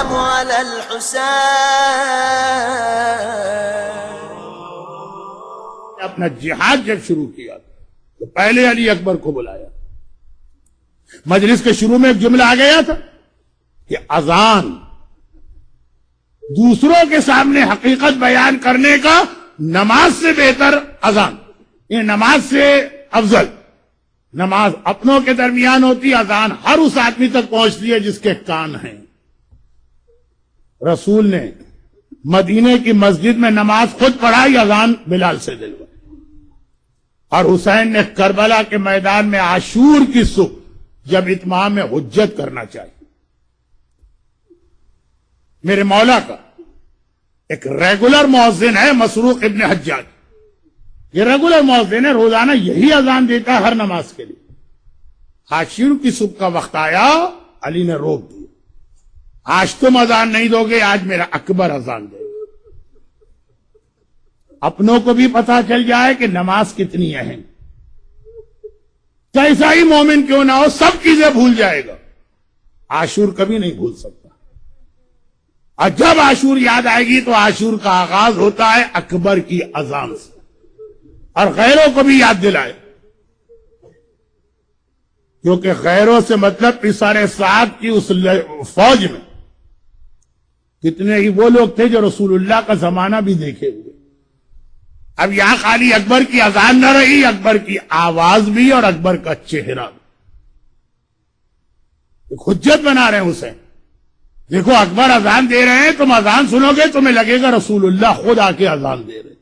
السلام على الحسين. اپنا جہاد جب شروع کیا تو پہلے علی اکبر کو بلایا. مجلس کے شروع میں ایک جملہ آ گیا تھا کہ اذان دوسروں کے سامنے حقیقت بیان کرنے کا نماز سے بہتر اذان. یہ نماز سے افضل. نماز اپنوں کے درمیان ہوتی، اذان ہر اس آدمی تک پہنچتی ہے جس کے کان ہیں. رسول نے مدینے کی مسجد میں نماز خود پڑھائی، اذان بلال سے دلوائی. اور حسین نے کربلا کے میدان میں عاشور کی صبح جب اتمام حجت کرنا چاہیے. میرے مولا کا ایک ریگولر مؤذن ہے مسروق ابن حجاج. یہ ریگولر مؤذن ہے، روزانہ یہی اذان دیتا ہے ہر نماز کے لیے. عاشور کی صبح کا وقت آیا، علی نے روک دیا. آج تم اذان نہیں دو گے، آج میرا اکبر اذان دے گا. اپنوں کو بھی پتا چل جائے کہ نماز کتنی اہم. کیسا ہی مومن کیوں نہ ہو، سب چیزیں بھول جائے گا، عاشور کبھی نہیں بھول سکتا. اور جب عاشور یاد آئے گی تو عاشور کا آغاز ہوتا ہے اکبر کی اذان سے، اور غیروں کو بھی یاد دلائے. کیونکہ غیروں سے مطلب پسار سعد کی اس فوج میں کتنے ہی وہ لوگ تھے جو رسول اللہ کا زمانہ بھی دیکھے ہوئے. اب یہاں خالی اکبر کی اذان نہ رہی، اکبر کی آواز بھی اور اکبر کا چہرہ بھی. ایک حجت بنا رہے ہیں اسے. دیکھو اکبر اذان دے رہے ہیں، تم اذان سنو گے تمہیں لگے گا رسول اللہ خود آ کے اذان دے رہے.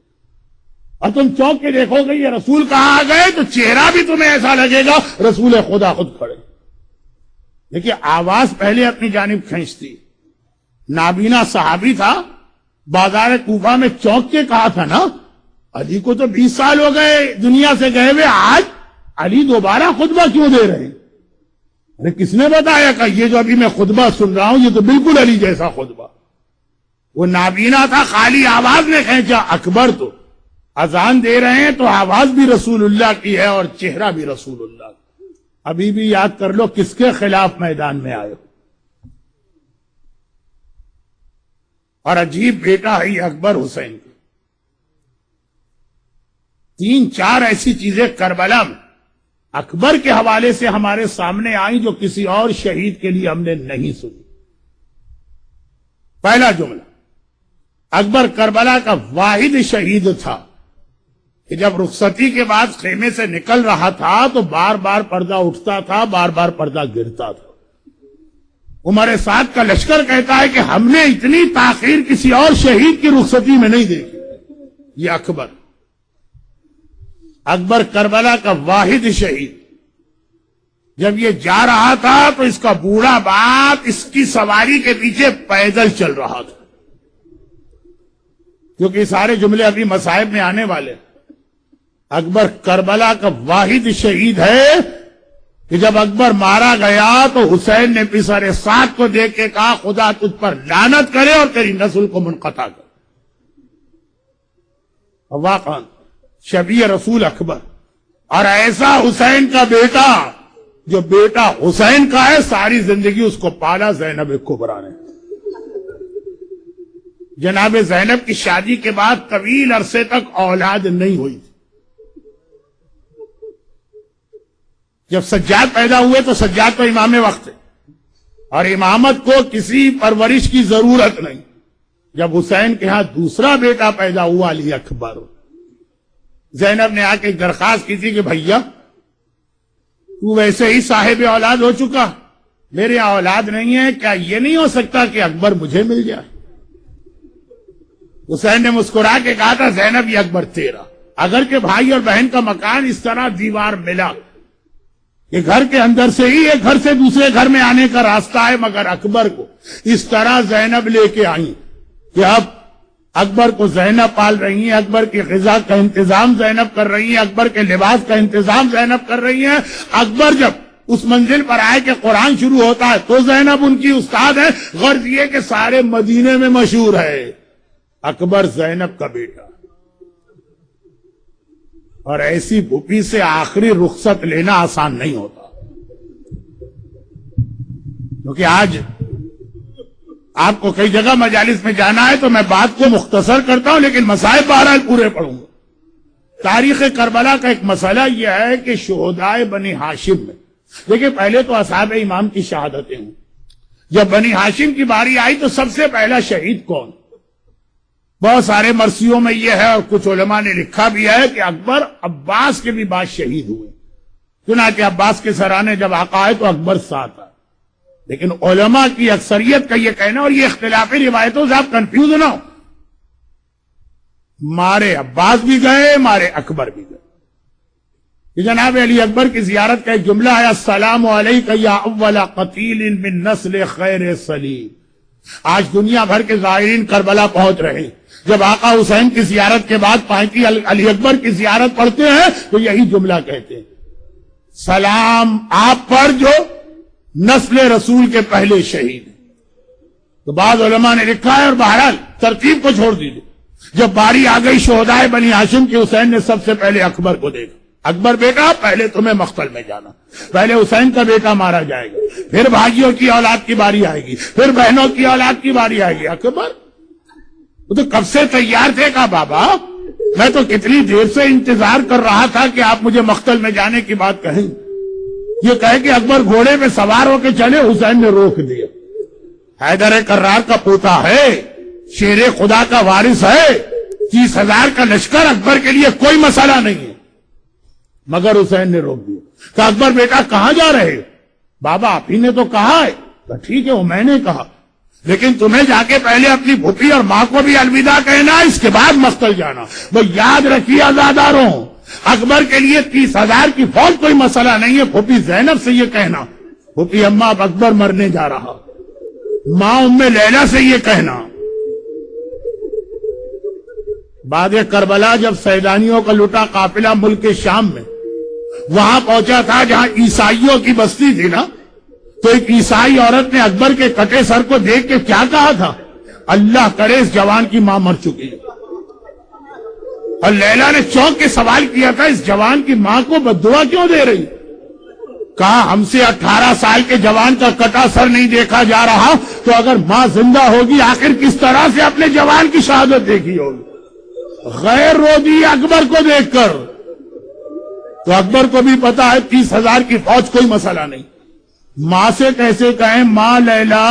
اور تم چوک کے دیکھو گے یہ رسول کہاں آ گئے تو چہرہ بھی تمہیں ایسا لگے گا رسول خدا خود کھڑے. دیکھیے آواز پہلے اپنی جانب کھینچتی. نابینا صحابی تھا، بازار کوفہ میں چوک کے کہا تھا نا، علی کو تو 20 سال ہو گئے دنیا سے گئے ہوئے، آج علی دوبارہ خطبہ کیوں دے رہے ہیں؟ ارے کس نے بتایا کہ یہ جو ابھی میں خطبہ سن رہا ہوں یہ تو بالکل علی جیسا خطبہ. وہ نابینا تھا، خالی آواز نے کھینچا. اکبر تو اذان دے رہے ہیں تو آواز بھی رسول اللہ کی ہے اور چہرہ بھی رسول اللہ کا. ابھی بھی یاد کر لو کس کے خلاف میدان میں آئے ہو. اور عجیب بیٹا ہے یہ اکبر حسین کی. 3-4 ایسی چیزیں کربلا میں اکبر کے حوالے سے ہمارے سامنے آئیں جو کسی اور شہید کے لیے ہم نے نہیں سنی. پہلا جملہ، اکبر کربلا کا واحد شہید تھا کہ جب رخصتی کے بعد خیمے سے نکل رہا تھا تو بار بار پردہ اٹھتا تھا، بار بار پردہ گرتا تھا. عمر سعد کا لشکر کہتا ہے کہ ہم نے اتنی تاخیر کسی اور شہید کی رخصتی میں نہیں دیکھی. یہ اکبر کربلا کا واحد شہید. جب یہ جا رہا تھا تو اس کا بوڑھا باپ اس کی سواری کے پیچھے پیدل چل رہا تھا. کیونکہ سارے جملے ابھی مصائب میں آنے والے. اکبر کربلا کا واحد شہید ہے کہ جب اکبر مارا گیا تو حسین نے پسر سعد کو دیکھ کے کہا خدا تجھ پر لعنت کرے اور تیری نسل کو منقطع کر. واقعا شبیہ رسول اکبر. اور ایسا حسین کا بیٹا جو بیٹا حسین کا ہے، ساری زندگی اس کو پالا زینب کبریٰ نے. جناب زینب کی شادی کے بعد طویل عرصے تک اولاد نہیں ہوئی تھی. جب سجاد پیدا ہوئے تو سجاد تو امام وقت ہے اور امامت کو کسی پرورش کی ضرورت نہیں. جب حسین کے ہاں دوسرا بیٹا پیدا ہوا علی اکبر، زینب نے آ کے درخواست کی تھی کہ بھیا تو ویسے ہی صاحب اولاد ہو چکا، میرے یہاں اولاد نہیں ہے، کیا یہ نہیں ہو سکتا کہ اکبر مجھے مل جائے؟ حسین نے مسکرا کے کہا تھا زینب یہ اکبر تیرا. اگر کہ بھائی اور بہن کا مکان اس طرح دیوار ملا کہ گھر کے اندر سے ہی ایک گھر سے دوسرے گھر میں آنے کا راستہ ہے، مگر اکبر کو اس طرح زینب لے کے آئی کہ اب اکبر کو زینب پال رہی ہیں، اکبر کی غذا کا انتظام زینب کر رہی ہیں، اکبر کے لباس کا انتظام زینب کر رہی ہیں. اکبر جب اس منزل پر آئے کہ قرآن شروع ہوتا ہے تو زینب ان کی استاد ہے. غرض یہ کہ سارے مدینے میں مشہور ہے اکبر زینب کا بیٹا. اور ایسی بھوپی سے آخری رخصت لینا آسان نہیں ہوتا. کیونکہ آج آپ کو کئی جگہ مجالس میں جانا ہے تو میں بات کو مختصر کرتا ہوں، لیکن مسائل بہرحال پورے پڑھوں گا۔ تاریخ کربلا کا ایک مسئلہ یہ ہے کہ شہدائے بنی ہاشم میں، دیکھیں پہلے تو اصحاب امام کی شہادتیں ہوں، جب بنی ہاشم کی باری آئی تو سب سے پہلا شہید کون؟ بہت سارے مرثیوں میں یہ ہے اور کچھ علماء نے لکھا بھی ہے کہ اکبر عباس کے بھی بعد شہید ہوئے، چنانچہ عباس کے سرانے جب آقا آئے تو اکبر ساتھ آئے، لیکن علماء کی اکثریت کا یہ کہنا، اور یہ اختلافی روایتوں سے آپ کنفیوز نہ ہو، مارے عباس بھی گئے، مارے اکبر بھی گئے۔ کہ جناب علی اکبر کی زیارت کا ایک جملہ ہے، السلام علیک یا اول قتیل من نسل خیر سلیم۔ آج دنیا بھر کے زائرین کربلا پہنچ رہے، جب آقا حسین کی زیارت کے بعد پانچی علی اکبر کی زیارت پڑھتے ہیں تو یہی جملہ کہتے ہیں، سلام آپ پر جو نسل رسول کے پہلے شہید ہیں۔ تو بعض علماء نے لکھا ہے، اور بہرحال ترتیب کو چھوڑ دیجیے، جب باری آ گئی شہدائے بنی ہاشم کی، حسین نے سب سے پہلے اکبر کو دیکھا، اکبر بیٹا پہلے تمہیں مقتل میں جانا، پہلے حسین کا بیٹا مارا جائے گا، پھر بھائیوں کی اولاد کی باری آئے گی، پھر بہنوں کی اولاد کی باری آئے گی۔ اکبر وہ تو کب سے تیار تھے، کہا بابا میں تو کتنی دیر سے انتظار کر رہا تھا کہ آپ مجھے مقتل میں جانے کی بات کہیں۔ یہ کہے کہ اکبر گھوڑے پہ سوار ہو کے چلے، حسین نے روک دیا، حیدر کرار کا پوتا ہے، شیر خدا کا وارث ہے، 30,000 کا لشکر اکبر کے لیے کوئی مسئلہ نہیں ہے، مگر حسین نے روک دیا۔ کہ اکبر بیٹا کہاں جا رہے ہو؟ بابا آپ ہی نے تو کہا ہے۔ کہ ٹھیک ہے وہ میں نے کہا، لیکن تمہیں جا کے پہلے اپنی پھوپھی اور ماں کو بھی الوداع کہنا، اس کے بعد مقتل جانا۔ وہ یاد رکھیے عزاداروں، اکبر کے لیے 30,000 کی فوج کوئی مسئلہ نہیں ہے۔ پھوپھی زینب سے یہ کہنا، پھوپھی اماں اب اکبر مرنے جا رہا، ماں ام لیلا سے یہ کہنا۔ بعد کربلا جب سیدانیوں کا لٹا قافلہ ملک شام میں وہاں پہنچا تھا جہاں عیسائیوں کی بستی تھی نا، تو ایک عیسائی عورت نے اکبر کے کٹے سر کو دیکھ کے کیا کہا تھا، اللہ کرے اس جوان کی ماں مر چکی ہے۔ اور لیلا نے چونک کے سوال کیا تھا، اس جوان کی ماں کو بددعا کیوں دے رہی؟ کہا ہم سے 18 سال کے جوان کا کٹا سر نہیں دیکھا جا رہا، تو اگر ماں زندہ ہوگی آخر کس طرح سے اپنے جوان کی شہادت دیکھی ہوگی؟ غیر رو دی اکبر کو دیکھ کر۔ تو اکبر کو بھی پتا ہے 30,000 کی فوج کوئی مسئلہ نہیں، ماں سے کیسے کہیں ماں لیلا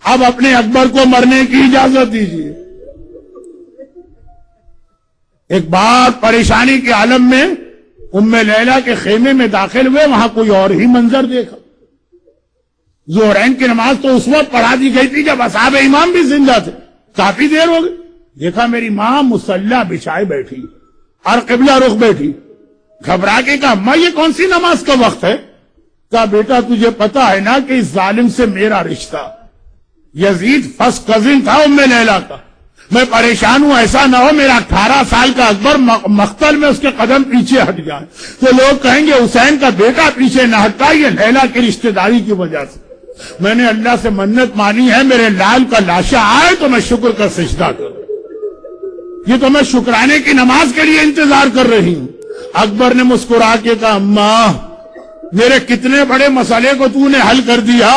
اب اپنے اکبر کو مرنے کی اجازت دیجیے۔ ایک بار پریشانی کے عالم میں ام لیلا کے خیمے میں داخل ہوئے، وہاں کوئی اور ہی منظر دیکھا۔ ظہرین کی نماز تو اس وقت پڑھا دی گئی تھی جب اصحاب امام بھی زندہ تھے، کافی دیر ہو گئی، دیکھا میری ماں مصلی بچھائے بیٹھی اور قبلہ رخ بیٹھی۔ گھبرا کے کہا اماں یہ کون سی نماز کا وقت ہے؟ کہا بیٹا تجھے پتا ہے نا کہ اس ظالم سے میرا رشتہ، یزید فرسٹ کزن تھا ام لیلا کا، میں پریشان ہوں ایسا نہ ہو میرا 18 سال کا اکبر مقتل میں اس کے قدم پیچھے ہٹ جائے تو لوگ کہیں گے حسین کا بیٹا پیچھے نہ ہٹا، یہ لیلا کی رشتہ داری کی وجہ سے۔ میں نے اللہ سے منت مانی ہے میرے لال کا لاشا آئے تو میں شکر کا سجدہ کروں، یہ تو میں شکرانے کی نماز کے لیے انتظار کر رہی ہوں۔ اکبر نے مسکرا کے کہا اماں میرے کتنے بڑے مسئلے کو تو نے حل کر دیا،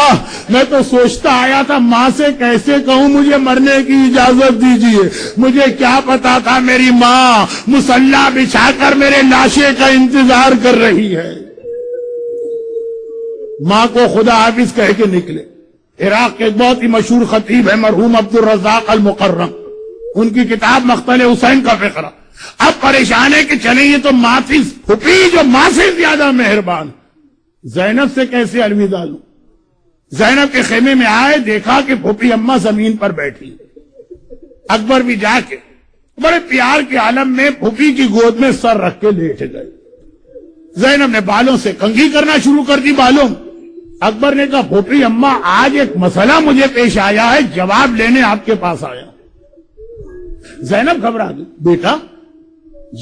میں تو سوچتا آیا تھا ماں سے کیسے کہوں مجھے مرنے کی اجازت دیجیے، مجھے کیا پتا تھا میری ماں مصلی بچھا کر میرے لاشے کا انتظار کر رہی ہے۔ ماں کو خدا حافظ کہہ کے نکلے۔ عراق کے ایک بہت ہی مشہور خطیب ہے مرحوم عبدالرزاق المقرم، ان کی کتاب مقتل حسین کا فقرہ۔ اب پریشان ہے کہ چلیں یہ تو ماں تھی، پھوپھی جو ماں سے زیادہ مہربان، زینب سے کیسے الوداع لوں؟ زینب کے خیمے میں آئے، دیکھا کہ پھوپھی اماں زمین پر بیٹھی، اکبر بھی جا کے بڑے پیار کے عالم میں پھوپھی کی گود میں سر رکھ کے لیٹ گئے۔ زینب نے بالوں سے کنگھی کرنا شروع کر دی بالوں۔ اکبر نے کہا پھوپھی اماں آج ایک مسئلہ مجھے پیش آیا ہے، جواب لینے آپ کے پاس آیا۔ زینب گھبرا گئی، بیٹا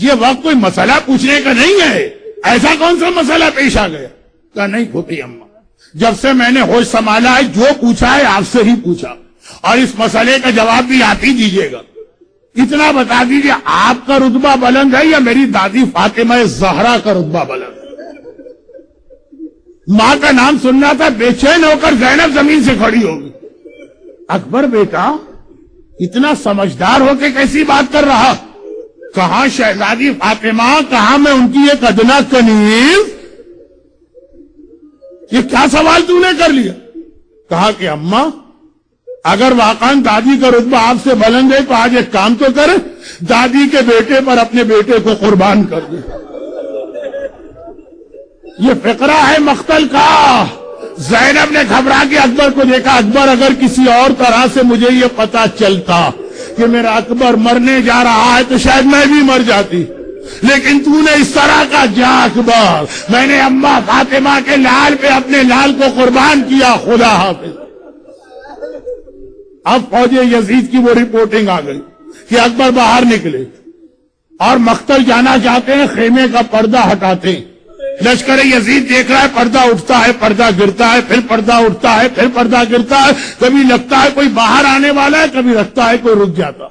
یہ وقت کوئی مسئلہ پوچھنے کا نہیں ہے، ایسا کون سا مسئلہ پیش آ گیا؟ کہا نہیں پھوپھی اماں، جب سے میں نے ہوش سنبھالا ہے جو پوچھا ہے آپ سے ہی پوچھا، اور اس مسئلے کا جواب بھی آپ ہی دیجیے گا۔ اتنا بتا دیجیے آپ کا رتبہ بلند ہے یا میری دادی فاطمہ زہرا کا رتبہ بلند ہے؟ ماں کا نام سننا تھا، بے چین ہو کر زینب زمین سے کھڑی ہوگی۔ اکبر بیٹا اتنا سمجھدار ہو کے کیسی بات کر رہا؟ کہاں شہزادی فاطمہ، کہاں میں ان کی ایک ادنا کنیز؟ یہ کیا سوال تو نے کر لیا؟ کہا کہ اماں اگر واقعا دادی کا رتبہ آپ سے بلند ہے تو آج ایک کام تو کر، دادی کے بیٹے پر اپنے بیٹے کو قربان کر دے۔ یہ فقرہ ہے مقتل کا۔ زینب نے گھبرا کے اکبر کو دیکھا، اکبر اگر کسی اور طرح سے مجھے یہ پتا چلتا کہ میرا اکبر مرنے جا رہا ہے تو شاید میں بھی مر جاتی، لیکن تو نے اس طرح کا جا اکبر، میں نے اماں فاطمہ کے لال پہ اپنے لال کو قربان کیا، خدا حافظ۔ اب فوج یزید کی وہ رپورٹنگ آ گئی کہ اکبر باہر نکلے اور مقتل جانا چاہتے ہیں، خیمے کا پردہ ہٹاتے ہیں۔ لشکر یزید دیکھ رہا ہے، پردہ اٹھتا ہے، پردہ گرتا ہے، پھر پردہ اٹھتا ہے، پھر پردہ گرتا ہے، کبھی لگتا ہے کوئی باہر آنے والا ہے، کبھی لگتا ہے کوئی رک جاتا۔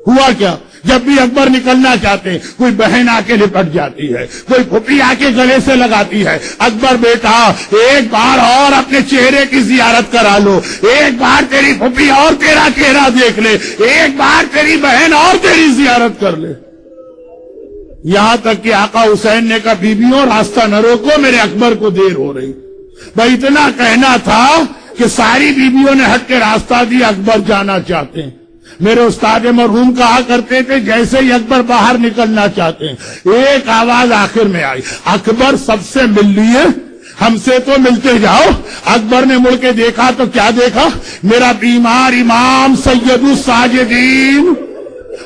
ہوا کیا؟ جب بھی اکبر نکلنا چاہتے ہیں کوئی بہن آ کے لپٹ جاتی ہے، کوئی پھوپھی آ کے گلے سے لگاتی ہے، اکبر بیٹا ایک بار اور اپنے چہرے کی زیارت کرا لو، ایک بار تیری پھوپھی اور تیرا چہرہ دیکھ لے، ایک بار تیری بہن اور تیری زیارت کر لے۔ یہاں تک کہ آقا حسین نے کہا بیبیوں راستہ نہ روکو، میرے اکبر کو دیر ہو رہی۔ بھائی اتنا کہنا تھا کہ ساری بیبیوں نے ہٹ کے راستہ دیا، اکبر جانا چاہتے ہیں۔ میرے استاد مرحوم کہا کرتے تھے جیسے ہی اکبر باہر نکلنا چاہتے ہیں ایک آواز آخر میں آئی، اکبر سب سے مل لیے، ہم سے تو ملتے جاؤ۔ اکبر نے مڑ کے دیکھا تو کیا دیکھا؟ میرا بیمار امام سید الساجدین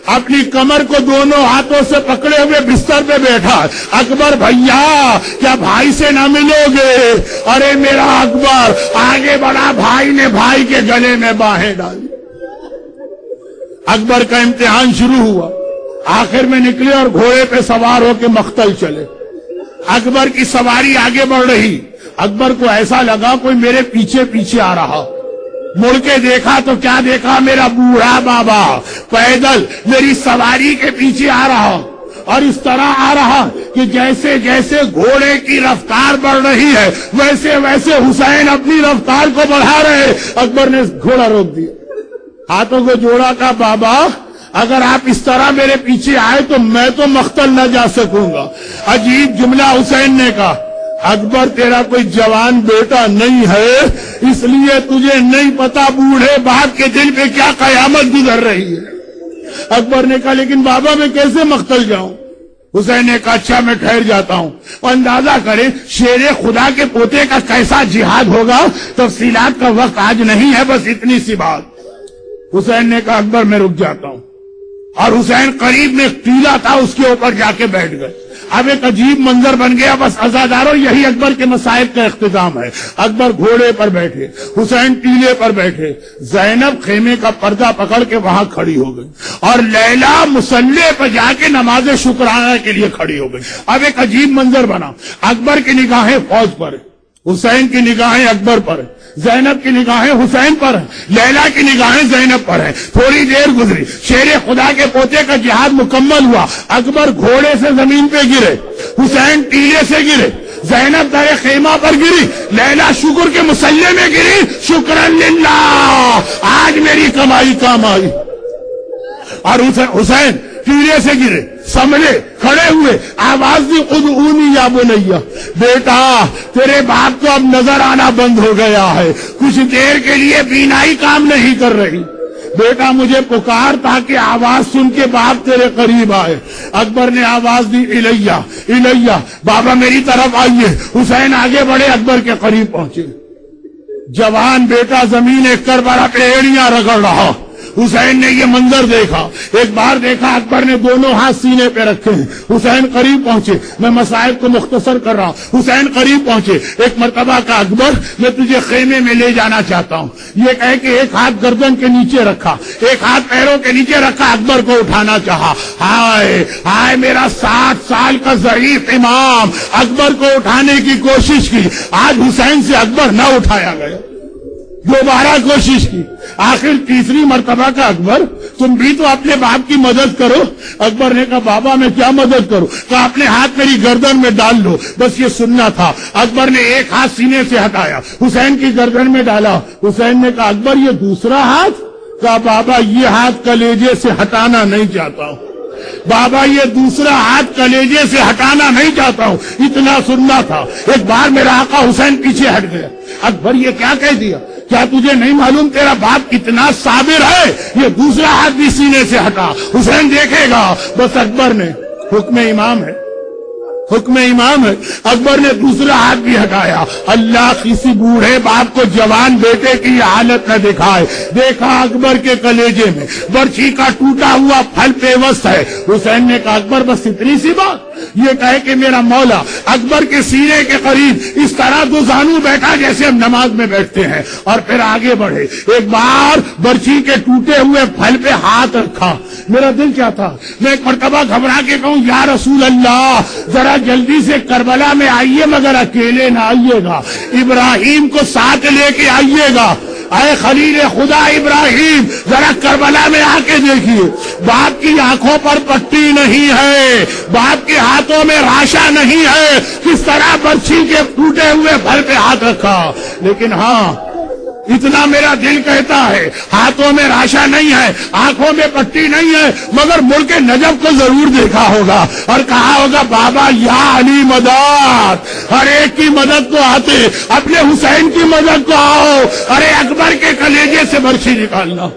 اپنی کمر کو دونوں ہاتھوں سے پکڑے ہوئے بستر پہ بیٹھا۔ اکبر بھیا کیا بھائی سے نہ ملو گے؟ ارے میرا اکبر آگے بڑھا، بھائی نے بھائی کے گلے میں باہیں ڈالی۔ اکبر کا امتحان شروع ہوا، آخر میں نکلے اور گھوڑے پہ سوار ہو کے مقتل چلے۔ اکبر کی سواری آگے بڑھ رہی، اکبر کو ایسا لگا کوئی میرے پیچھے پیچھے آ رہا۔ مڑ کے دیکھا تو کیا دیکھا؟ میرا بوڑھا بابا پیدل میری سواری کے پیچھے آ رہا، اور اس طرح آ رہا کہ جیسے جیسے گھوڑے کی رفتار بڑھ رہی ہے ویسے ویسے حسین اپنی رفتار کو بڑھا رہے۔ اکبر نے گھوڑا روک دیا، ہاتھوں کو جوڑا، کہا بابا اگر آپ اس طرح میرے پیچھے آئے تو میں تو مقتل نہ جا سکوں گا۔ عجیب جملہ حسین نے کہا، اکبر تیرا کوئی جوان بیٹا نہیں ہے، اس لیے تجھے نہیں پتا بوڑھے باپ کے دل پہ کیا قیامت گزر رہی ہے۔ اکبر نے کہا لیکن بابا میں کیسے مقتل جاؤں؟ حسین نے کہا اچھا میں ٹھہر جاتا ہوں، اندازہ کریں شیر خدا کے پوتے کا کیسا جہاد ہوگا۔ تفصیلات کا وقت آج نہیں ہے، بس اتنی سی بات۔ حسین نے کہا اکبر میں رک جاتا ہوں، اور حسین قریب میں ایک ٹیلا تھا اس کے اوپر جا کے بیٹھ گئے۔ اب ایک عجیب منظر بن گیا، بس عزاداروں یہی اکبر کے مصائب کا اختتام ہے۔ اکبر گھوڑے پر بیٹھے، حسین ٹیلے پر بیٹھے، زینب خیمے کا پردہ پکڑ کے وہاں کھڑی ہو گئی، اور لیلا مصلی پہ جا کے نماز شکرانہ کے لیے کھڑی ہو گئی۔ اب ایک عجیب منظر بنا، اکبر کی نگاہیں فوج پر، حسین کی نگاہیں اکبر پر، زینب کی نگاہیں حسین پر ہیں، لیلا کی نگاہیں زینب پر ہیں۔ تھوڑی دیر گزری، شیر خدا کے پوتے کا جہاد مکمل ہوا۔ اکبر گھوڑے سے زمین پہ گرے، حسین ٹیلے سے گرے، زینب در خیمہ پر گری، لیلا شکر کے مصلی میں گری۔ شکرن للہ، آج میری کمائی کام آئی۔ اور حسین ٹیلے سے گرے، سنبھلے، کھڑے ہوئے، آواز دی ادعونی یا بنیا، بیٹا تیرے باپ کو اب نظر آنا بند ہو گیا ہے، کچھ دیر کے لیے بینائی کام نہیں کر رہی، بیٹا مجھے پکار تاکہ آواز سن کے باپ تیرے قریب آئے۔ اکبر نے آواز دی الیہ الیہ، بابا میری طرف آئیے۔ حسین آگے بڑھے، اکبر کے قریب پہنچے۔ جوان بیٹا زمین کربلا پہ ایڑیاں رگڑ رہا۔ حسین نے یہ منظر دیکھا، ایک بار دیکھا اکبر نے دونوں ہاتھ سینے پہ رکھے ہیں۔ حسین قریب پہنچے، میں مسائل کو مختصر کر رہا ہوں۔ حسین قریب پہنچے، ایک مرتبہ کا اکبر میں تجھے خیمے میں لے جانا چاہتا ہوں، یہ کہہ کے ایک ہاتھ گردن کے نیچے رکھا، ایک ہاتھ پیروں کے نیچے رکھا، اکبر کو اٹھانا چاہا۔ ہائے ہائے میرا 60 سال کا ضعیف امام، اکبر کو اٹھانے کی کوشش کی، آج حسین سے اکبر نہ اٹھایا گیا۔ دوبارہ کوشش کی، آخر تیسری مرتبہ کا اکبر تم بھی تو اپنے باپ کی مدد کرو. اکبر نے کہا بابا میں کیا مدد کروں؟ کہا اپنے ہاتھ میری گردن میں ڈال لو. بس یہ سننا تھا. اکبر نے ایک ہاتھ سینے سے ہٹایا, حسین کی گردن میں ڈالا. حسین نے کہا اکبر یہ دوسرا ہاتھ؟ کہا بابا یہ ہاتھ کلیجے سے ہٹانا نہیں چاہتا ہوں. بابا یہ دوسرا ہاتھ کلیجے سے ہٹانا نہیں چاہتا ہوں. اتنا سننا تھا. ایک بار میرا آقا حسین پیچھے ہٹ گیا. اکبر یہ کیا کہہ دیا؟ کیا تجھے نہیں معلوم تیرا باپ اتنا صابر ہے؟ یہ دوسرا ہاتھ بھی سینے سے ہٹا, حسین دیکھے گا. بس اکبر نے, حکم امام ہے, حکم امام ہے, اکبر نے دوسرا ہاتھ بھی ہٹایا. اللہ کسی بوڑھے باپ کو جوان بیٹے کی یہ حالت نہ دکھائے. دیکھا اکبر کے کلیجے میں برچھی کا ٹوٹا ہوا پھل پیوست ہے. حسین نے کہا اکبر بس اتنی سی بات؟ یہ کہے کہ میرا مولا اکبر کے سینے کے قریب اس طرح دو زانو بیٹھا جیسے ہم نماز میں بیٹھتے ہیں, اور پھر آگے بڑھے. ایک بار برچھی کے ٹوٹے ہوئے پھل پہ ہاتھ رکھا. میرا دل کیا تھا, میں ایک مرتبہ گھبرا کے کہوں یا رسول اللہ ذرا جلدی سے کربلا میں آئیے, مگر اکیلے نہ آئیے گا, ابراہیم کو ساتھ لے کے آئیے گا. اے خلیل خدا ابراہیم ذرا کربلا میں آ کے دیکھیے. باپ کی آنکھوں پر پٹی نہیں ہے, باپ کے ہاتھوں میں راشا نہیں ہے. کس طرح برچھی کے ٹوٹے ہوئے پھل پہ ہاتھ رکھا. لیکن ہاں اتنا میرا دل کہتا ہے, ہاتھوں میں راشا نہیں ہے, آنکھوں میں پٹی نہیں ہے, مگر ملک نجف کو ضرور دیکھا ہوگا اور کہا ہوگا بابا یا علی مدد. ہر ایک کی مدد کو آتے, اپنے حسین کی مدد کو آؤ. ارے اکبر کے کلیجے سے برچھی نکالنا.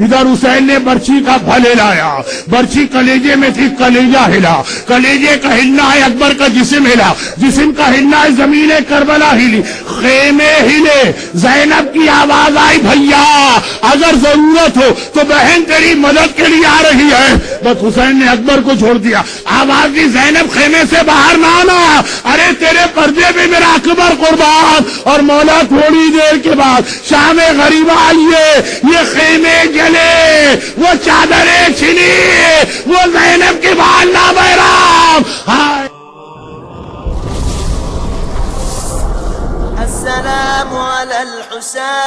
ادھر حسین نے برچھی کا پھل ہلایا, برچھی کلیجے میں تھی, کلیجہ ہلا. کلیجے کا ہلنا ہے اکبر کا جسم ہلا, جسم کا ہلنا ہے زمین کربلا ہلی, خیمے ہلے. زینب کی آواز آئی بھیا اگر ضرورت ہو تو بہن تیری مدد کے لیے آ رہی ہے. بس حسین نے اکبر کو چھوڑ دیا. آواز دی زینب خیمے سے باہر نہ آنا, ارے تیرے پردے میں میرا اکبر قربان. اور مولا تھوڑی دیر کے بعد شام غریبہ آئیے, یہ خیمے جلے, وہ چادریں چھلی, وہ زینب کے بال نہ بہرام. السلام على الحسين